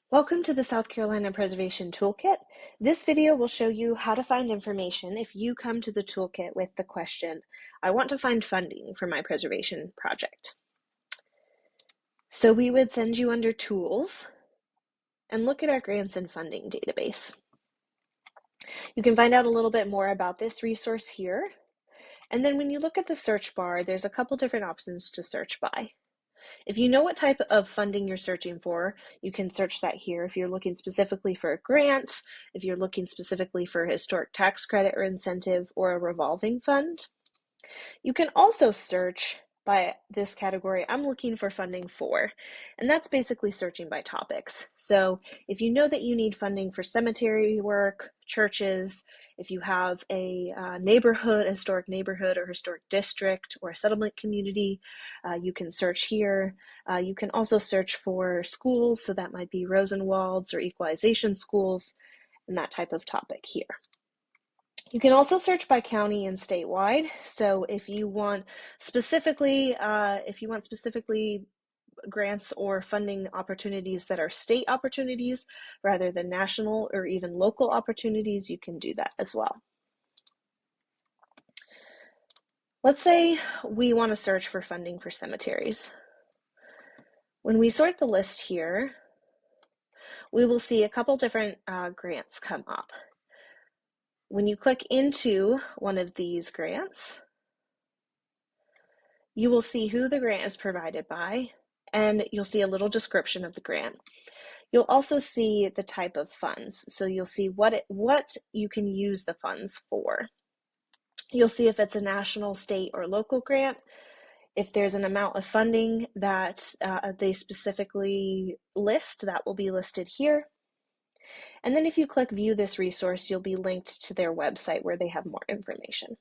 Welcome to the South Carolina Preservation Toolkit. This video will show you how to find information if you come to the toolkit with the question, I want to find funding for my preservation project. So we would send you under Tools and look at our grants and funding database. You can find out a little bit more about this resource here. And then when you look at the search bar, there's a couple different options to search by. If you know what type of funding you're searching for, you can search that here. If you're looking specifically for a grant, if you're looking specifically for a historic tax credit or incentive or a revolving fund. You can also search by this category, I'm looking for funding for, and that's basically searching by topics. So if you know that you need funding for cemetery work, churches, if you have a neighborhood, historic neighborhood or historic district or a settlement community, you can search here. You can also search for schools, so that might be Rosenwald's or equalization schools, and that type of topic here. You can also search by county and statewide. So if you want specifically grants or funding opportunities that are state opportunities rather than national or even local opportunities, you can do that as well. Let's say we want to search for funding for cemeteries. When we sort the list here, we will see a couple different grants come up. When you click into one of these grants, you will see who the grant is provided by, and you'll see a little description of the grant. You'll also see the type of funds, so you'll see what you can use the funds for. You'll see if it's a national, state, or local grant, if there's an amount of funding that they specifically list, that will be listed here. And then if you click View this resource, you'll be linked to their website where they have more information.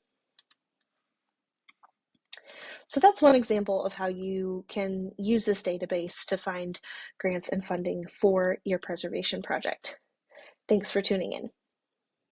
So that's one example of how you can use this database to find grants and funding for your preservation project. Thanks for tuning in.